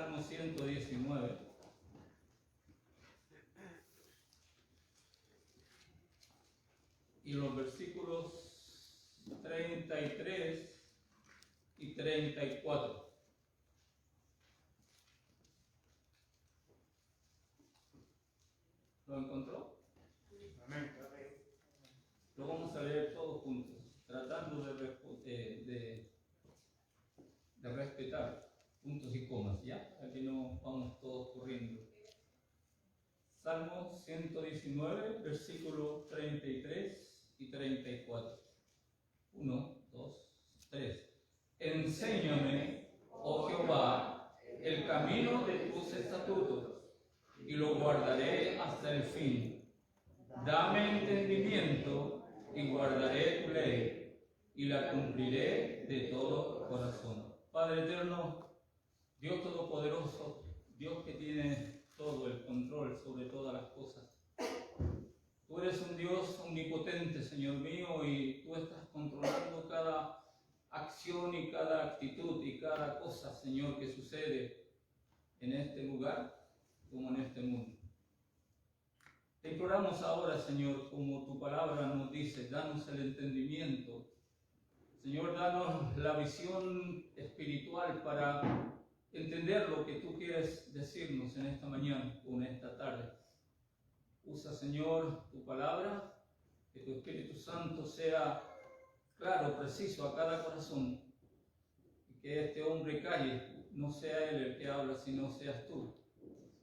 Salmo 119. Y los versículos 33 y 34. ¿Lo encontró? Amén. Lo vamos a leer todos juntos, tratando de respetar puntos y comas, ¿ya? Aquí no vamos todos corriendo. Salmo 119, versículos 33 y 34. 1, 2, 3. Enséñame, oh Jehová, el camino de tus estatutos, y lo guardaré hasta el fin. Dame entendimiento, y guardaré tu ley, y la cumpliré de todo corazón. Padre eterno, Dios todopoderoso, Dios que tiene todo el control sobre todas las cosas. Tú eres un Dios omnipotente, Señor mío, y tú estás controlando cada acción y cada actitud y cada cosa, Señor, que sucede en este lugar como en este mundo. Te imploramos ahora, Señor, como tu palabra nos dice, danos el entendimiento. Señor, danos la visión espiritual para entender lo que tú quieres decirnos en esta mañana o en esta tarde. Usa, Señor, tu palabra, que tu Espíritu Santo sea claro, preciso a cada corazón, y que este hombre calle, no sea él el que habla, sino seas tú,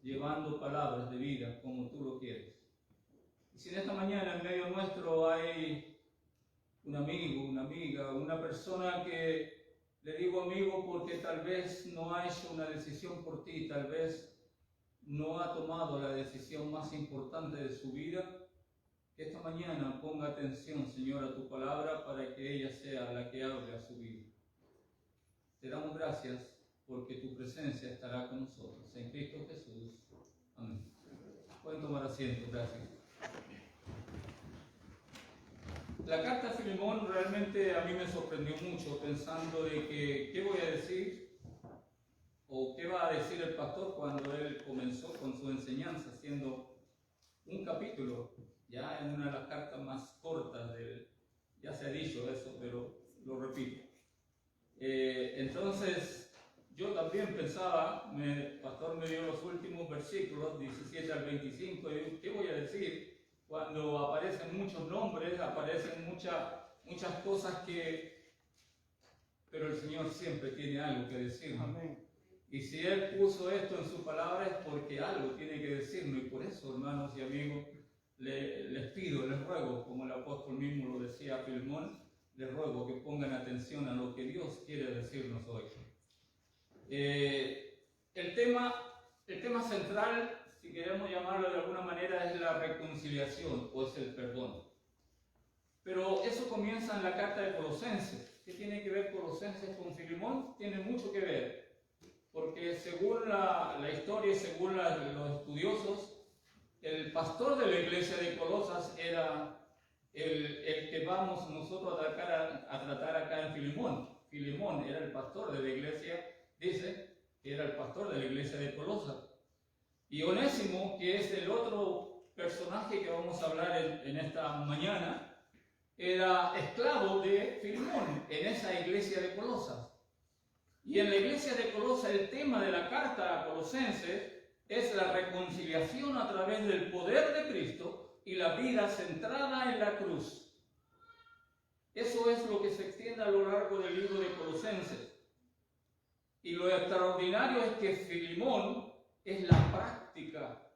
llevando palabras de vida como tú lo quieres. Y si en esta mañana en medio nuestro hay un amigo, una amiga, una persona que le digo amigo porque tal vez no ha hecho una decisión por ti, tal vez no ha tomado la decisión más importante de su vida, que esta mañana ponga atención, Señor, a tu palabra para que ella sea la que hable a su vida. Te damos gracias porque tu presencia estará con nosotros. En Cristo Jesús. Amén. Pueden tomar asiento. Gracias. La carta a Filemón realmente a mí me sorprendió mucho pensando de que qué voy a decir o qué va a decir el pastor cuando él comenzó con su enseñanza, siendo un capítulo, ya en una de las cartas más cortas ya se ha dicho eso, pero lo repito. Entonces yo también pensaba, el pastor me dio los últimos versículos 17 al 25 y ¿qué voy a decir? Cuando aparecen muchos nombres, aparecen muchas cosas pero el Señor siempre tiene algo que decirnos. Amén. Y si Él puso esto en su palabra es porque algo tiene que decirnos. Y por eso, hermanos y amigos, les pido, les ruego, como el apóstol mismo lo decía a Filemón, les ruego que pongan atención a lo que Dios quiere decirnos hoy. El tema central, si queremos llamarlo de alguna manera, es la reconciliación o es el perdón. Pero eso comienza en la carta de Colosenses. ¿Qué tiene que ver Colosenses con Filemón? Tiene mucho que ver, porque según la historia y según los estudiosos, el pastor de la iglesia de Colosas era el que vamos nosotros a tratar acá en Filemón. Filemón era el pastor de la iglesia, dice que era el pastor de la iglesia de Colosas. Y Onésimo, que es el otro personaje que vamos a hablar en esta mañana, era esclavo de Filemón en esa iglesia de Colosas. Y en la iglesia de Colosas el tema de la carta a Colosenses es la reconciliación a través del poder de Cristo y la vida centrada en la cruz. Eso es lo que se extiende a lo largo del libro de Colosenses. Y lo extraordinario es que Filemón es la práctica,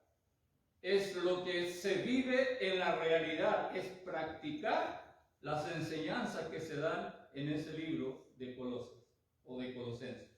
es lo que se vive en la realidad, es practicar las enseñanzas que se dan en ese libro de Colosas o de Colosenses.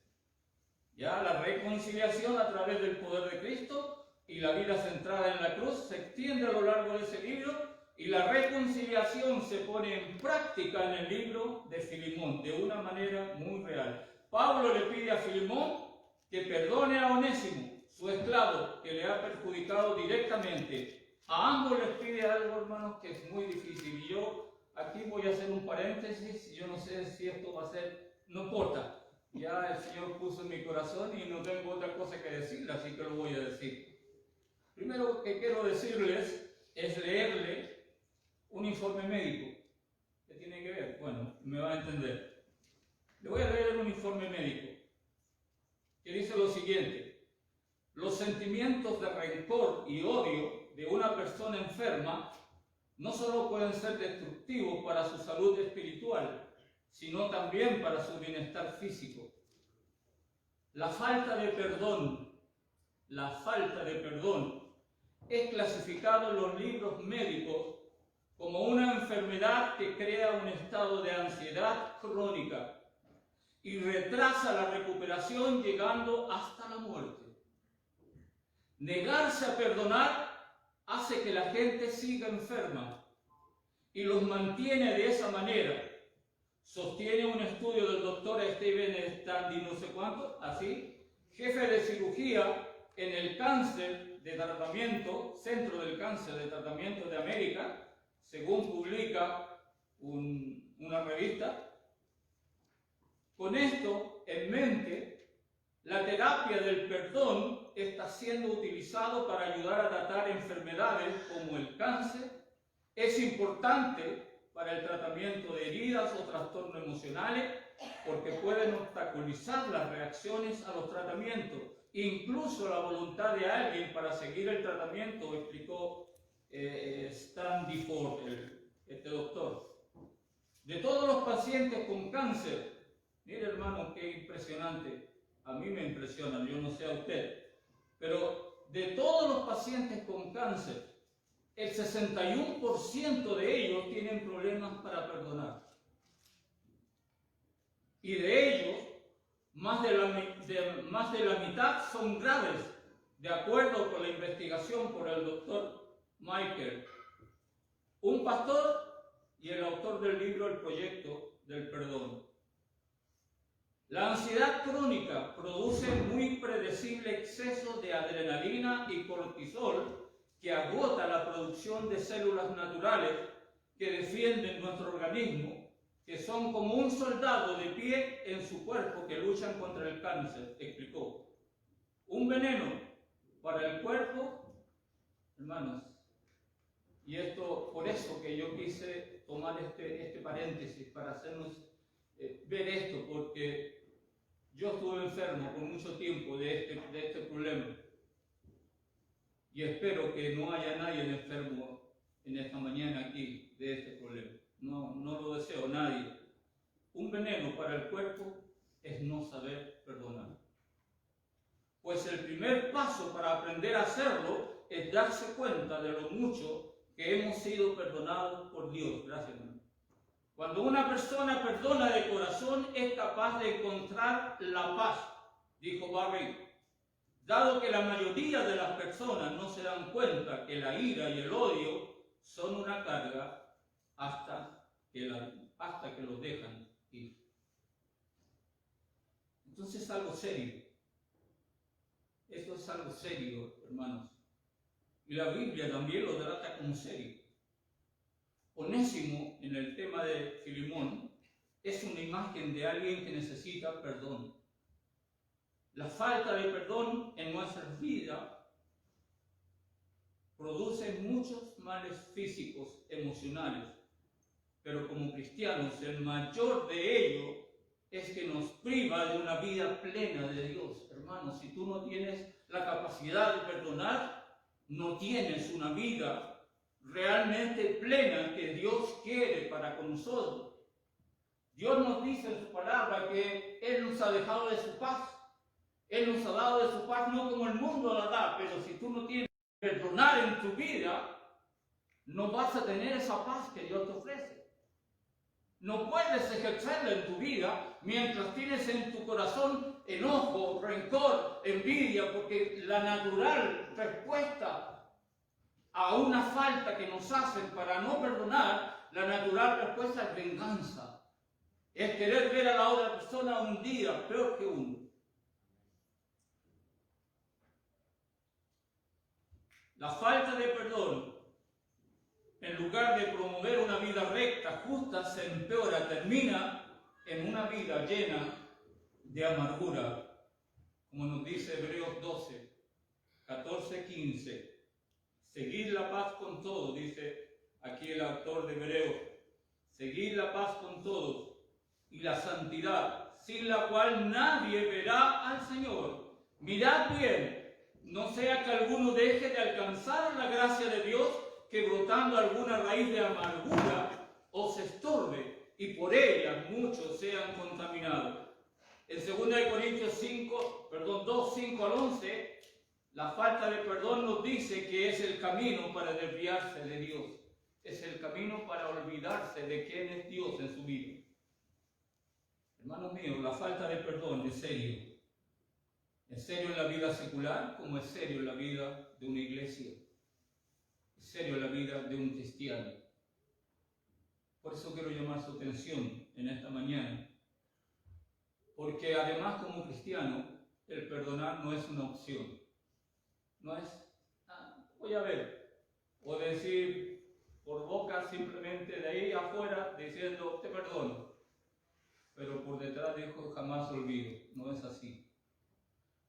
Ya la reconciliación a través del poder de Cristo y la vida centrada en la cruz se extiende a lo largo de ese libro y la reconciliación se pone en práctica en el libro de Filemón de una manera muy real. Pablo le pide a Filemón que perdone a Onésimo, su esclavo, que le ha perjudicado directamente. A ambos les pide algo, hermanos, que es muy difícil. Y yo aquí voy a hacer un paréntesis, yo no sé si esto va a ser, no importa. Ya el Señor puso en mi corazón y no tengo otra cosa que decirle, así que lo voy a decir. Primero que quiero decirles es leerle un informe médico. ¿Qué tiene que ver? Bueno, me va a entender. Le voy a leer un informe médico que dice lo siguiente: los sentimientos de rencor y odio de una persona enferma no solo pueden ser destructivos para su salud espiritual, sino también para su bienestar físico. La falta de perdón es clasificado en los libros médicos como una enfermedad que crea un estado de ansiedad crónica y retrasa la recuperación llegando hasta la muerte. Negarse a perdonar hace que la gente siga enferma y los mantiene de esa manera. Sostiene un estudio del doctor Steven Stanley, no sé cuánto, así, jefe de cirugía en el cáncer de tratamiento, Centro del Cáncer de Tratamiento de América, según publica una revista. Con esto en mente, la terapia del perdón está siendo utilizado para ayudar a tratar enfermedades como el cáncer. Es importante para el tratamiento de heridas o trastornos emocionales porque pueden obstaculizar las reacciones a los tratamientos, incluso la voluntad de alguien para seguir el tratamiento, explicó Stan Difford, este doctor. De todos los pacientes con cáncer, mire hermano, qué impresionante, a mí me impresiona, yo no sé a usted, pero de todos los pacientes con cáncer, el 61% de ellos tienen problemas para perdonar. Y de ellos, más de la mitad son graves, de acuerdo con la investigación por el doctor Michael, un pastor y el autor del libro El Proyecto del Perdón. La ansiedad crónica produce muy predecible exceso de adrenalina y cortisol que agota la producción de células naturales que defienden nuestro organismo, que son como un soldado de pie en su cuerpo que luchan contra el cáncer, explicó. Un veneno para el cuerpo, hermanos. Y esto, por eso que yo quise tomar este paréntesis para hacernos ver esto, porque yo estuve enfermo por mucho tiempo de este problema. Y espero que no haya nadie enfermo en esta mañana aquí de este problema. No lo deseo nadie. Un veneno para el cuerpo es no saber perdonar. Pues el primer paso para aprender a hacerlo es darse cuenta de lo mucho que hemos sido perdonados por Dios. Gracias, hermano. Cuando una persona perdona de corazón es capaz de encontrar la paz, dijo Barry. Dado que la mayoría de las personas no se dan cuenta que la ira y el odio son una carga hasta que los dejan ir. Entonces es algo serio. Esto es algo serio, hermanos. Y la Biblia también lo trata como serio. Onésimo, en el tema de Filemón, es una imagen de alguien que necesita perdón. La falta de perdón en nuestras vidas produce muchos males físicos, emocionales, pero como cristianos el mayor de ellos es que nos priva de una vida plena de Dios. Hermanos, si tú no tienes la capacidad de perdonar, no tienes una vida realmente plena que Dios quiere para con nosotros. Dios nos dice en su palabra que Él nos ha dejado de su paz. Él nos ha dado de su paz no como el mundo la da, pero si tú no tienes que perdonar en tu vida, no vas a tener esa paz que Dios te ofrece. No puedes ejercerla en tu vida mientras tienes en tu corazón enojo, rencor, envidia, porque la natural respuesta a una falta que nos hacen para no perdonar, la natural respuesta es venganza. Es querer ver a la otra persona hundida, peor que uno. La falta de perdón, en lugar de promover una vida recta, justa, se empeora, termina en una vida llena de amargura, como nos dice Hebreos 12, 14, 15. Seguid la paz con todos, dice aquí el autor de Hebreos. Seguid la paz con todos y la santidad, sin la cual nadie verá al Señor. Mirad bien, no sea que alguno deje de alcanzar la gracia de Dios, que brotando alguna raíz de amargura os estorbe, y por ella muchos sean contaminados. En 2 Corintios 2, 5 al 11, la falta de perdón nos dice que es el camino para desviarse de Dios. Es el camino para olvidarse de quién es Dios en su vida. Hermanos míos, la falta de perdón es serio. Es serio en la vida secular como es serio en la vida de una iglesia. Es serio en la vida de un cristiano. Por eso quiero llamar su atención en esta mañana. Porque además como cristiano, el perdonar no es una opción. No es, voy a ver, o decir por boca simplemente de ahí afuera diciendo te perdono, pero por detrás dijo jamás olvido. No es así.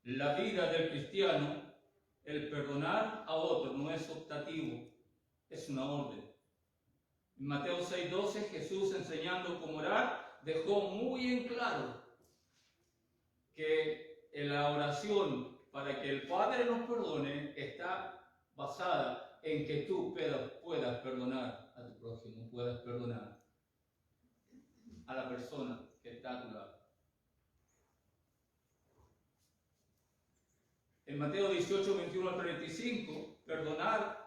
La vida del cristiano, el perdonar a otro no es optativo, es una orden. En Mateo 6:12 Jesús, enseñando cómo orar, dejó muy en claro que en la oración para que el Padre nos perdone está basada en que tú puedas perdonar a tu prójimo, puedas perdonar a la persona que está a tu lado. En Mateo 18, 21 al 35, perdonar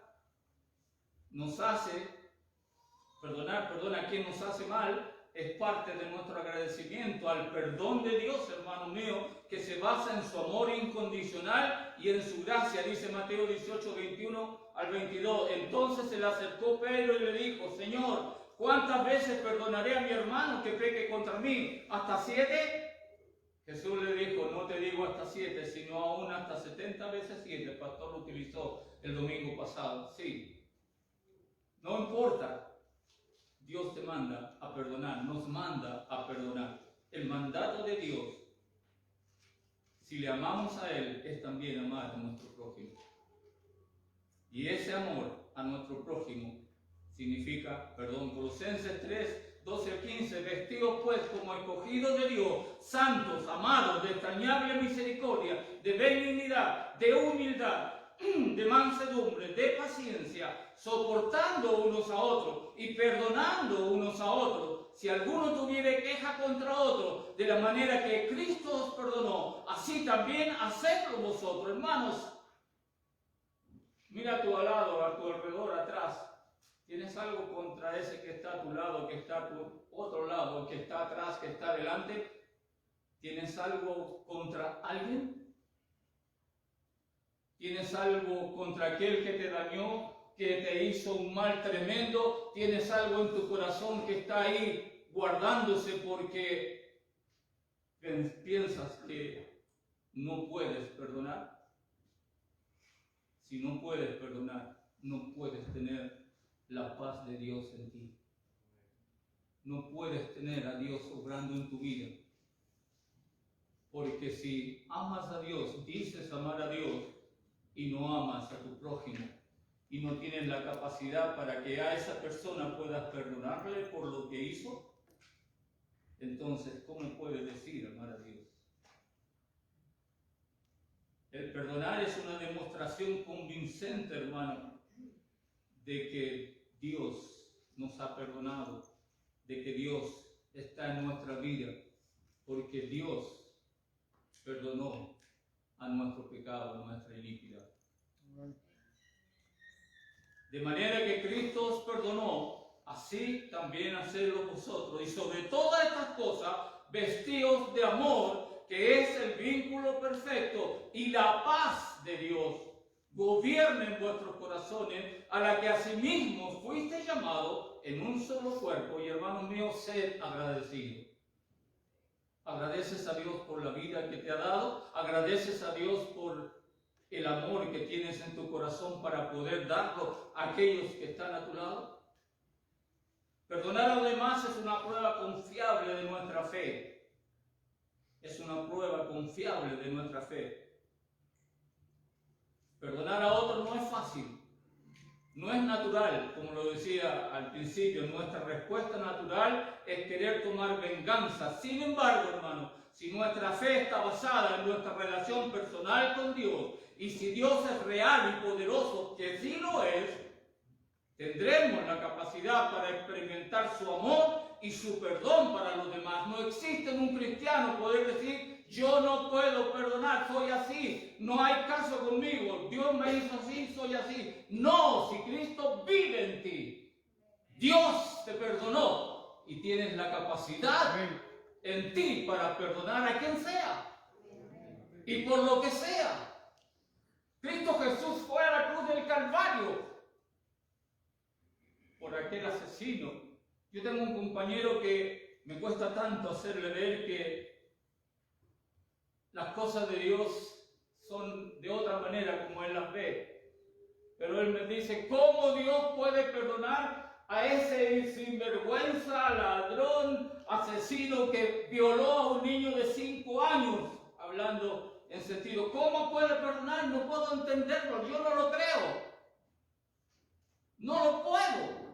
a quien nos hace mal, es parte de nuestro agradecimiento al perdón de Dios, hermano mío, que se basa en su amor incondicional y en su gracia, dice Mateo 18, 21 al 22. Entonces se le acercó Pedro y le dijo: Señor, ¿cuántas veces perdonaré a mi hermano que peque contra mí? ¿Hasta 7? Jesús le dijo: no te digo hasta 7, sino aún hasta 70 veces 7. El pastor lo utilizó el domingo pasado. Sí, no importa. Dios te manda a perdonar, nos manda a perdonar. El mandato de Dios, si le amamos a Él, es también amar a nuestro prójimo. Y ese amor a nuestro prójimo significa perdón. Colosenses 3, 12 al 15, vestidos pues como escogidos de Dios, santos, amados, de entrañable misericordia, de benignidad, de humildad, de mansedumbre, de paciencia, soportando unos a otros y perdonando unos a otros. Si alguno tuviere queja contra otro, de la manera que Cristo os perdonó, así también hacedlo vosotros. Hermanos, mira a tu lado, a tu alrededor, atrás. ¿Tienes algo contra ese que está a tu lado, que está a tu otro lado, que está atrás, que está adelante? ¿Tienes algo contra alguien? ¿Tienes algo contra aquel que te dañó, que te hizo un mal tremendo? ¿Tienes algo en tu corazón que está ahí guardándose porque piensas que no puedes perdonar? Si no puedes perdonar, no puedes tener la paz de Dios en ti. No puedes tener a Dios obrando en tu vida. Porque si amas a Dios, dices amar a Dios, y no amas a tu prójimo, y no tienes la capacidad para que a esa persona puedas perdonarle por lo que hizo, entonces, ¿cómo puedes decir amar a Dios? El perdonar es una demostración convincente, hermano, de que Dios nos ha perdonado, de que Dios está en nuestra vida, porque Dios perdonó a nuestro pecado, a nuestra iniquidad. De manera que Cristo os perdonó, así también hacedlo vosotros. Y sobre todas estas cosas, vestíos de amor, que es el vínculo perfecto, y la paz de Dios gobierne en vuestros corazones, a la que asimismo fuiste llamados en un solo cuerpo. Y hermanos míos, sed agradecidos. Agradeces a Dios por la vida que te ha dado, agradeces a Dios por el amor que tienes en tu corazón para poder darlo a aquellos que están a tu lado. Perdonar a los demás es una prueba confiable de nuestra fe. Es una prueba confiable de nuestra fe. Perdonar a otros no es fácil, no es natural, como lo decía al principio. Nuestra respuesta natural es querer tomar venganza. Sin embargo, hermano, si nuestra fe está basada en nuestra relación personal con Dios, y si Dios es real y poderoso, que sí lo es, tendremos la capacidad para experimentar su amor y su perdón para los demás. No existe en un cristiano poder decir: yo no puedo perdonar, soy así, no hay caso conmigo, Dios me hizo así, soy así. No, si Cristo vive en ti, Dios te perdonó y tienes la capacidad en ti para perdonar a quien sea y por lo que sea. Cristo Jesús fue a la cruz del Calvario por aquel asesino. Yo tengo un compañero que me cuesta tanto hacerle ver que las cosas de Dios son de otra manera como él las ve. Pero él me dice: ¿cómo Dios puede perdonar a ese sinvergüenza, ladrón, asesino que violó a un niño de 5 años? Hablando en sentido, ¿cómo puede perdonar? No puedo entenderlo, yo no lo creo. No lo puedo.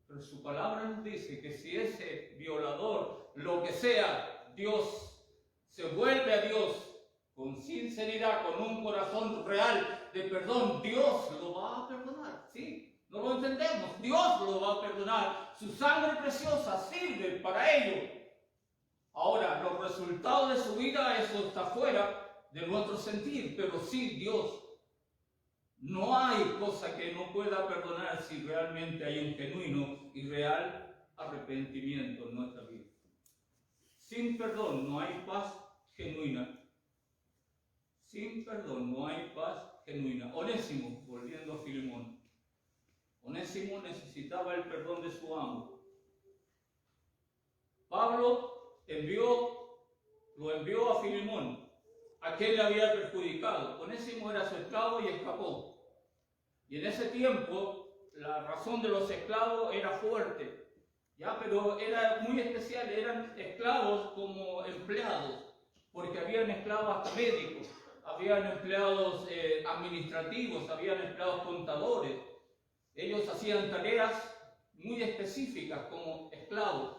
Pero su palabra nos dice que si ese violador, lo que sea, Dios se vuelve a Dios con sinceridad, con un corazón real de perdón, Dios lo va a perdonar. ¿Sí? No lo entendemos. Dios lo va a perdonar. Su sangre preciosa sirve para ello. Ahora, los resultados de su vida, eso está fuera de nuestro sentir, pero sí Dios. No hay cosa que no pueda perdonar si realmente hay un genuino y real arrepentimiento en nuestra vida. Sin perdón no hay paz genuina. Sin perdón no hay paz genuina. Onésimo, volviendo a Filemón. Onésimo necesitaba el perdón de su amo. Pablo lo envió a Filemón, a quien le había perjudicado. Onésimo era su esclavo y escapó. Y en ese tiempo la razón de los esclavos era fuerte, ¿ya? Pero era muy especial, eran esclavos como empleados, porque habían esclavos hasta médicos, habían empleados administrativos, habían empleados contadores. Ellos hacían tareas muy específicas como esclavos.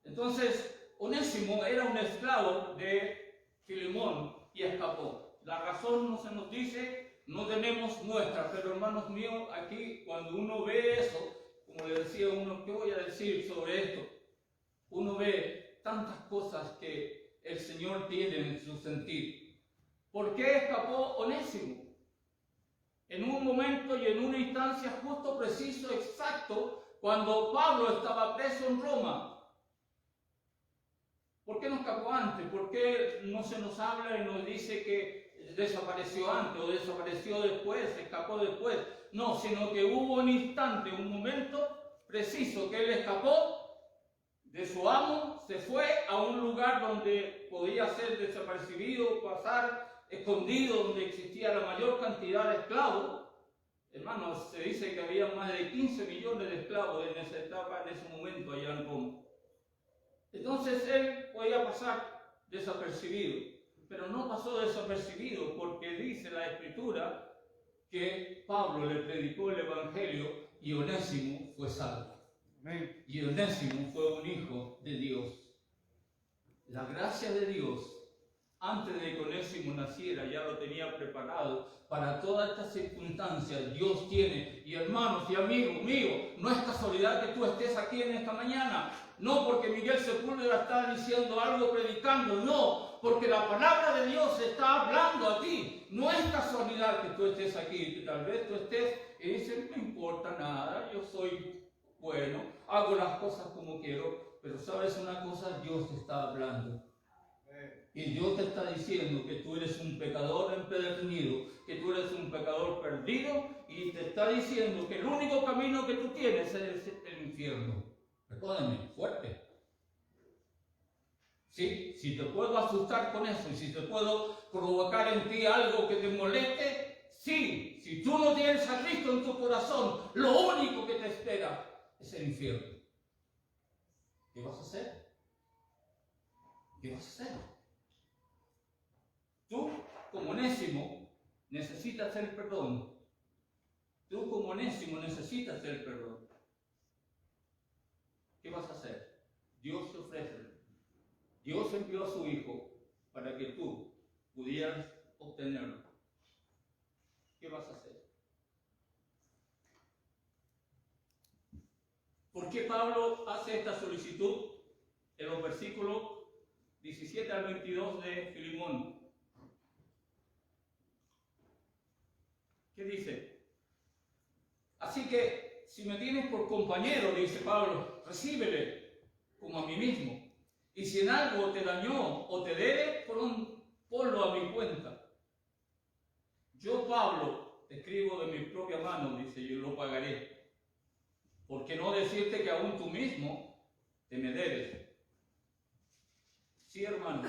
Entonces, Onésimo era un esclavo de Filemón y escapó. La razón no se nos dice, no tenemos muestra, pero hermanos míos, aquí cuando uno ve eso, como le decía uno, ¿qué voy a decir sobre esto? Uno ve tantas cosas que el Señor tiene en su sentir. ¿Por qué escapó Onésimo? En un momento y en una instancia justo, preciso, exacto, cuando Pablo estaba preso en Roma. ¿Por qué no escapó antes? ¿Por qué no se nos habla y nos dice que desapareció antes o desapareció después, escapó después? No, sino que hubo un instante, un momento preciso que él escapó de su amo, se fue a un lugar donde podía ser desapercibido, pasar escondido, donde existía la mayor cantidad de esclavos. Hermanos, se dice que había más de 15 millones de esclavos en esa etapa, en ese momento allá en Roma. Entonces él podía pasar desapercibido, pero no pasó desapercibido porque dice la Escritura que Pablo le predicó el Evangelio y Onésimo fue salvo. Amén. Y Onésimo fue un hijo de Dios. La gracia de Dios, antes de que Onésimo naciera, ya lo tenía preparado para todas estas circunstancias. Dios tiene, y hermanos y amigos míos, no es casualidad que tú estés aquí en esta mañana. No porque Miguel Sepúlveda está diciendo algo, predicando, no, porque la palabra de Dios está hablando a ti. No es casualidad que tú estés aquí, que tal vez tú estés y dices, no importa nada, yo soy bueno, hago las cosas como quiero, pero sabes una cosa, Dios te está hablando. Y Dios te está diciendo que tú eres un pecador empedernido, que tú eres un pecador perdido, y te está diciendo que el único camino que tú tienes es el infierno. Recuérdame, fuerte. ¿Sí? Si te puedo asustar con eso y si te puedo provocar en ti algo que te moleste, sí. Si tú no tienes a Cristo en tu corazón, lo único que te espera es el infierno. ¿Qué vas a hacer? ¿Qué vas a hacer? Tú, como Onésimo, necesitas el perdón. Tú, como Onésimo, necesitas el perdón. ¿Qué vas a hacer? Dios te ofrece. Dios envió a su Hijo para que tú pudieras obtenerlo. ¿Qué vas a hacer? ¿Por qué Pablo hace esta solicitud en los versículos 17 al 22 de Filemón? ¿Qué dice? Así que, si me tienes por compañero, dice Pablo, recíbele como a mí mismo. Y si en algo te dañó o te debe, ponlo a mi cuenta. Yo, Pablo, te escribo de mi propia mano, dice, yo lo pagaré. ¿Por qué no decirte que aún tú mismo te me debes? Sí, hermano,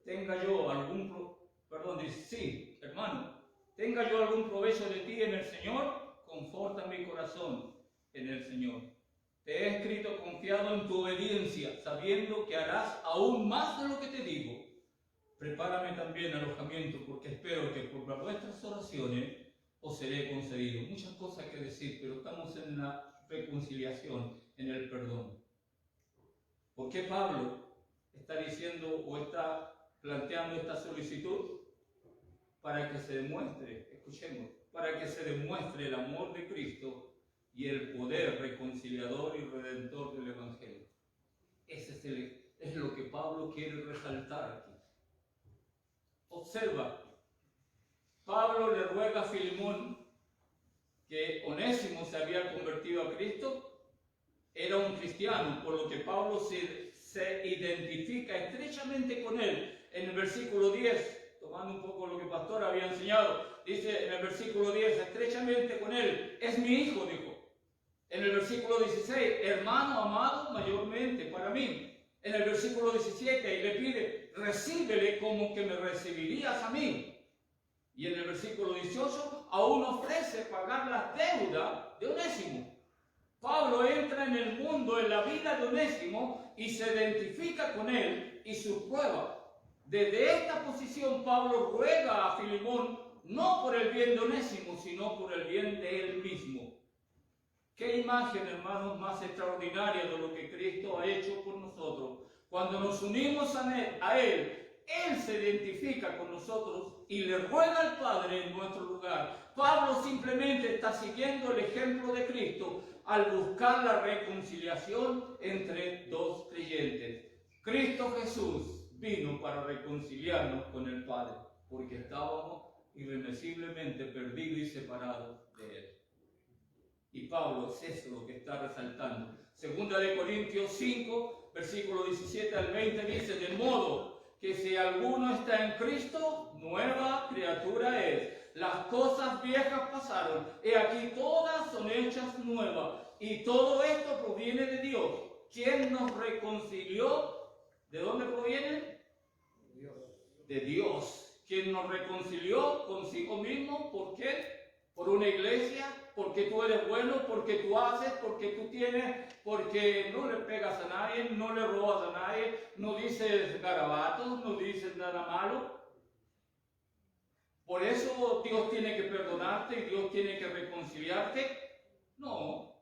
tenga yo algún provecho de ti en el Señor, conforta mi corazón en el Señor. Te he escrito confiado en tu obediencia, sabiendo que harás aún más de lo que te digo. Prepárame también alojamiento, porque espero que por vuestras oraciones os seré concedido. Muchas cosas que decir, pero estamos en la reconciliación, en el perdón. ¿Por qué Pablo está diciendo o está planteando esta solicitud? Para que se demuestre, escuchemos, para que se demuestre el amor de Cristo y el poder reconciliador y redentor del Evangelio. Ese es lo que Pablo quiere resaltar aquí. Observa, Pablo le ruega a Filemón que Onésimo se había convertido a Cristo, era un cristiano, por lo que Pablo se identifica estrechamente con él. En el versículo 10, tomando un poco lo que el pastor había enseñado, dice en el versículo 10, estrechamente con él, es mi hijo, dijo. En el versículo 16, hermano amado mayormente para mí. En el versículo 17, y le pide, recíbele como que me recibirías a mí. Y en el versículo 18, aún ofrece pagar las deudas de Onésimo. Pablo entra en el mundo, en la vida de Onésimo, y se identifica con él y su prueba. Desde esta posición, Pablo ruega a Filemón, no por el bien de Onésimo, sino por el bien de él mismo. Qué imagen, hermanos, más extraordinaria de lo que Cristo ha hecho por nosotros. Cuando nos unimos a Él se identifica con nosotros y le ruega al Padre en nuestro lugar. Pablo simplemente está siguiendo el ejemplo de Cristo al buscar la reconciliación entre dos creyentes. Cristo Jesús vino para reconciliarnos con el Padre, porque estábamos irremisiblemente perdidos y separados de Él. Y Pablo es eso lo que está resaltando. Segunda de Corintios 5, versículo 17 al 20 dice, de modo que si alguno está en Cristo, nueva criatura es. Las cosas viejas pasaron, he aquí todas son hechas nuevas. Y todo esto proviene de Dios, quien nos reconcilió. ¿De dónde proviene? Dios. De Dios, quien nos reconcilió consigo mismo. ¿Por qué? Por una iglesia, porque tú eres bueno, porque tú haces, porque tú tienes, porque no le pegas a nadie, no le robas a nadie, no dices garabatos, no dices nada malo. Por eso Dios tiene que perdonarte y Dios tiene que reconciliarte. No,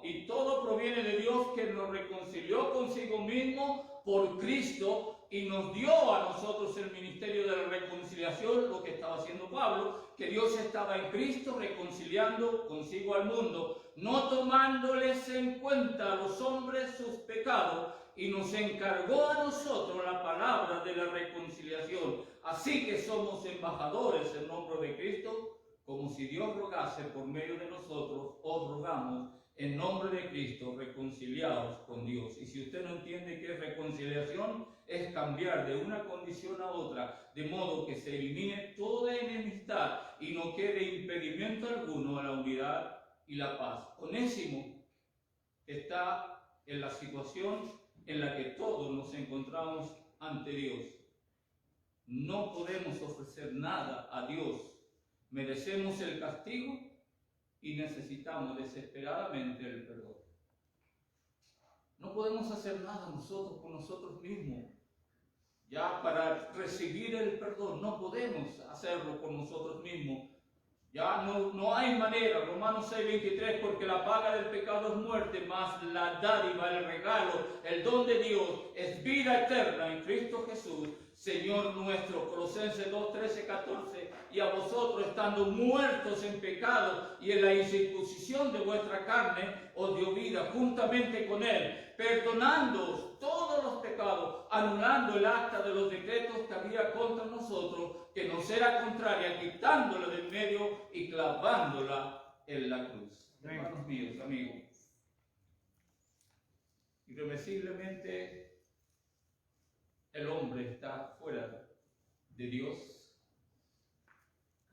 y todo proviene de Dios, que nos reconcilió consigo mismo por Cristo y nos dio a nosotros el ministerio de la reconciliación, lo que estaba haciendo Pablo, que Dios estaba en Cristo reconciliando consigo al mundo, no tomándoles en cuenta a los hombres sus pecados, y nos encargó a nosotros la palabra de la reconciliación. Así que somos embajadores en nombre de Cristo, como si Dios rogase por medio de nosotros, os rogamos en nombre de Cristo, reconciliados con Dios. Y si usted no entiende qué es reconciliación, es cambiar de una condición a otra, de modo que se elimine toda enemistad y no quede impedimento alguno a la unidad y la paz. Onésimo está en la situación en la que todos nos encontramos ante Dios. No podemos ofrecer nada a Dios. Merecemos el castigo y necesitamos desesperadamente el perdón. No podemos hacer nada nosotros por nosotros mismos. Ya para recibir el perdón no podemos hacerlo por nosotros mismos. Ya no hay manera. Romanos 6:23, porque la paga del pecado es muerte, mas la dádiva, el regalo, el don de Dios es vida eterna en Cristo Jesús, Señor nuestro. Colosenses 2:13-14, y a vosotros, estando muertos en pecado y en la incircuncisión de vuestra carne, os dio vida juntamente con Él, perdonándoos todos los pecados, anulando el acta de los decretos que había contra nosotros, que nos era contraria, quitándola del medio y clavándola en la cruz. Hermanos míos, amigos, irreversiblemente el hombre está fuera de Dios,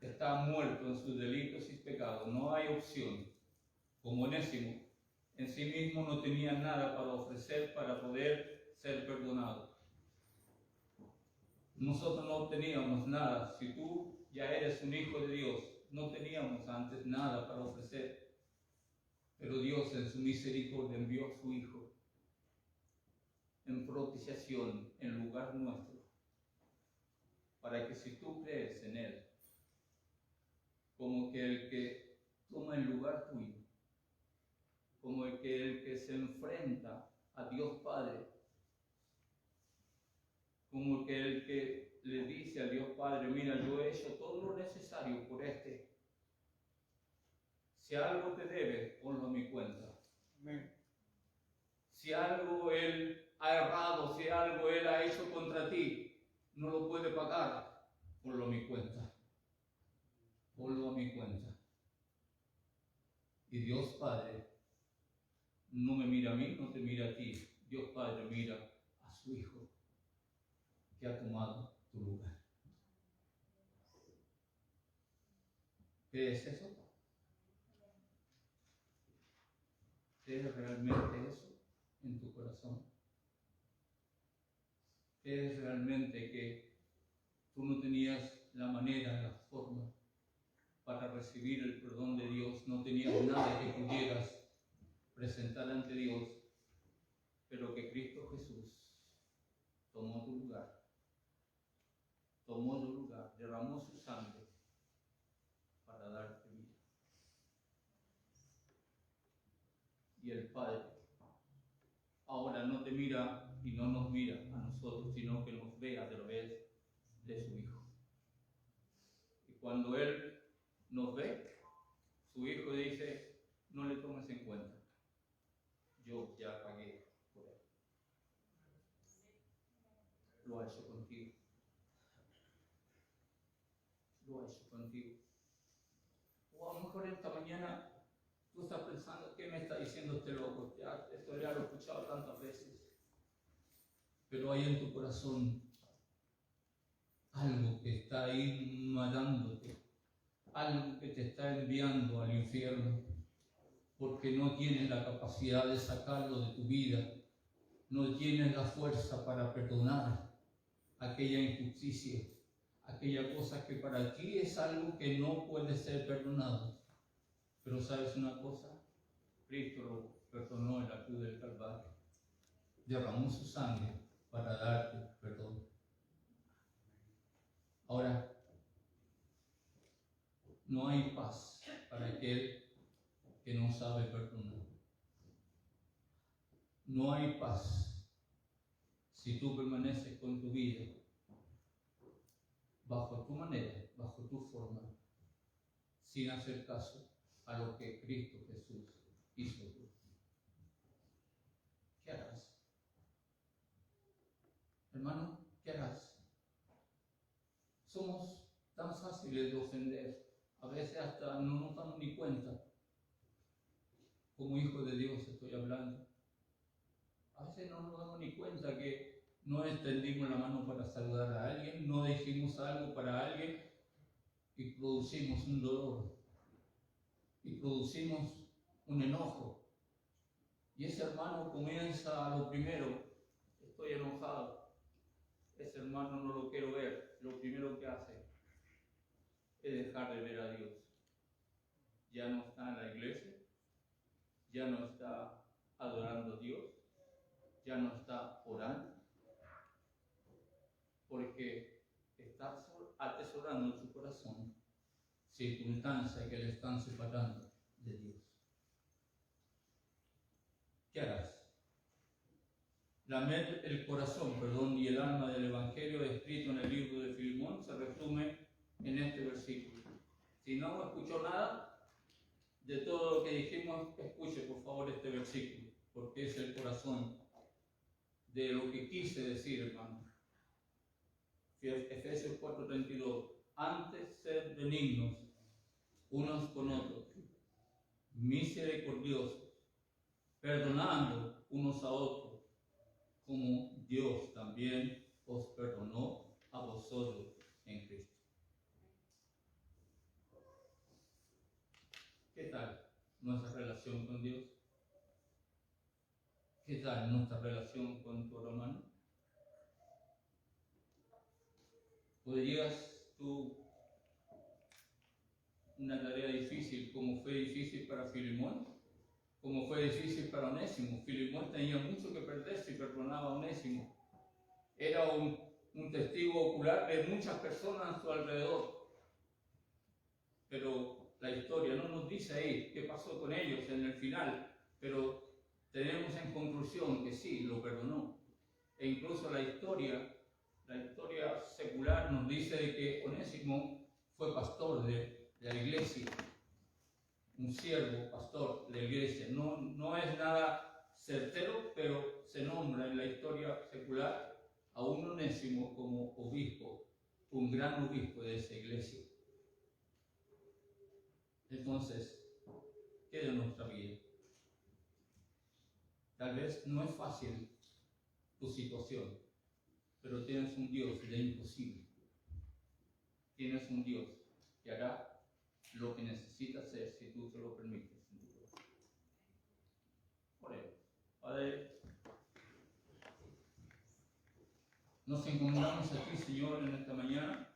está muerto en sus delitos y pecados, no hay opción. Como Onésimo, en sí mismo no tenía nada para ofrecer para poder ser perdonado. Nosotros no teníamos nada. Si tú ya eres un hijo de Dios, no teníamos antes nada para ofrecer. Pero Dios en su misericordia envió a su Hijo en propiciación en lugar nuestro, para que si tú crees en Él, como que el que toma el lugar tuyo, como el que se enfrenta a Dios Padre, como que el que le dice a Dios Padre, mira, yo he hecho todo lo necesario por este. Si algo te debe, ponlo a mi cuenta. Amén. Si algo Él ha errado, si algo Él ha hecho contra ti, no lo puede pagar, ponlo a mi cuenta. Ponlo a mi cuenta. Y Dios Padre no me mira a mí, no te mira a ti. Dios Padre mira a su Hijo, que ha tomado tu lugar. ¿Qué es eso? ¿Qué es realmente eso en tu corazón? ¿Qué es realmente que tú no tenías la manera, la forma para recibir el perdón de Dios? No tenías nada que pudieras presentar ante Dios, pero que Cristo Jesús tomó tu lugar, derramó su sangre para darte vida. Y el Padre ahora no te mira y no nos mira a nosotros, sino que nos ve a través de su Hijo. Y cuando Él nos ve, su Hijo dice, no le tomes en cuenta, yo ya pagué por Él. Lo ha hecho contigo. Lo ha hecho contigo. O a lo mejor esta mañana tú estás pensando, ¿qué me está diciendo este loco? Esto ya lo he escuchado tantas veces. Pero hay en tu corazón algo que está ahí matándote, algo que te está enviando al infierno, porque no tienes la capacidad de sacarlo de tu vida, no tienes la fuerza para perdonar aquella injusticia, aquella cosa que para ti es algo que no puede ser perdonado. Pero ¿sabes una cosa? Cristo lo perdonó en la cruz del Calvario, derramó su sangre para darte perdón. Ahora, no hay paz para aquel que no sabe perdonar. No hay paz si tú permaneces con tu vida bajo tu manera, bajo tu forma, sin hacer caso a lo que Cristo Jesús hizo. ¿Qué harás? Hermano, ¿qué harás? Somos tan fáciles de ofender, a veces hasta no nos damos ni cuenta. Como hijo de Dios estoy hablando. A veces no nos damos ni cuenta que no extendimos la mano para saludar a alguien, no dijimos algo para alguien y producimos un dolor y producimos un enojo. Y ese hermano comienza a lo primero, estoy enojado, ese hermano no lo quiero ver, lo primero que hace es dejar de ver a Dios. Ya no está en la iglesia, ya no está adorando a Dios, ya no está orando, porque está atesorando en su corazón circunstancias que le están separando de Dios. ¿Qué harás? El corazón, y el alma del Evangelio escrito en el libro de Filemón se resume en este versículo. Si no escuchó nada de todo lo que dijimos, escuche por favor este versículo, porque es el corazón de lo que quise decir, hermano. Efesios 4:32. Antes sed benignos unos con otros, misericordiosos, perdonando unos a otros, como Dios también os perdonó a vosotros en Cristo. ¿Qué tal nuestra relación con Dios? ¿Qué tal nuestra relación con tu hermano? ¿Podrías tú una tarea difícil como fue difícil para Filemón? Como fue difícil para Onésimo. Filemón tenía mucho que perder si perdonaba a Onésimo. Era un testigo ocular de muchas personas a su alrededor. Pero la historia no nos dice ahí qué pasó con ellos en el final, pero tenemos en conclusión que sí, lo perdonó. E incluso la historia secular nos dice de que Onésimo fue pastor de la iglesia, un siervo pastor de la iglesia. No es nada certero, pero se nombra en la historia secular a un Onésimo como obispo, un gran obispo de esa iglesia. Entonces, ¿qué de nuestra vida? Tal vez no es fácil tu situación, pero tienes un Dios de imposible. Tienes un Dios que hará lo que necesitas hacer si tú se lo permites. Oremos. Padre, nos encomendamos a ti, Señor, en esta mañana,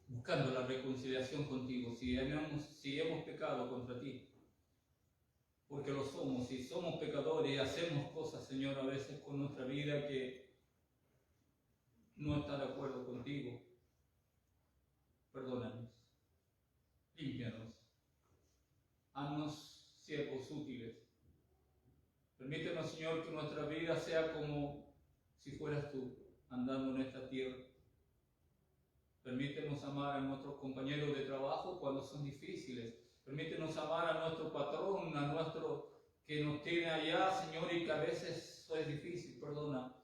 buscando la reconciliación contigo. Si hemos pecado contra ti, porque lo somos, y somos pecadores y hacemos cosas, Señor, a veces con nuestra vida que no está de acuerdo contigo, perdónanos, límpianos, haznos siervos útiles. Permítenos, Señor, que nuestra vida sea como si fueras tú, andando en esta tierra. Permítenos amar a nuestros compañeros de trabajo cuando son difíciles. Permítenos amar a nuestro patrón, a nuestro que nos tiene allá, Señor, y que a veces es difícil. Perdona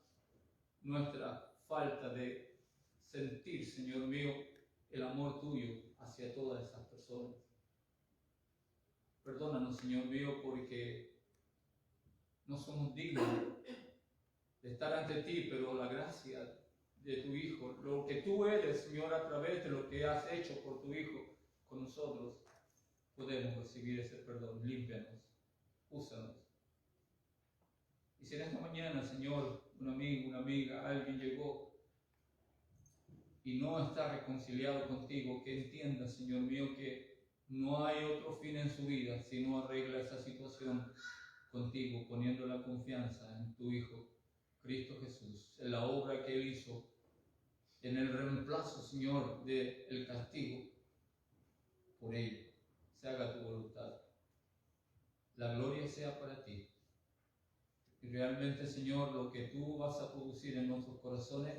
nuestra falta de sentir, Señor mío, el amor tuyo hacia todas esas personas. Perdónanos, Señor mío, porque no somos dignos de estar ante ti, pero la gracia de tu Hijo, lo que tú eres, Señor, a través de lo que has hecho por tu Hijo con nosotros, podemos recibir ese perdón. Límpianos, úsanos. Y si en esta mañana, Señor, un amigo, una amiga, alguien llegó y no está reconciliado contigo, que entienda, Señor mío, que no hay otro fin en su vida si no arregla esa situación contigo, poniendo la confianza en tu Hijo, Cristo Jesús, en la obra que Él hizo, en el reemplazo, Señor, del castigo por ello. Se haga tu voluntad. La gloria sea para ti. Y realmente, Señor, lo que tú vas a producir en nuestros corazones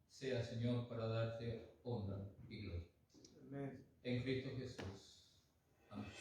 sea, Señor, para darte honra y gloria. Amén. En Cristo Jesús. Amén.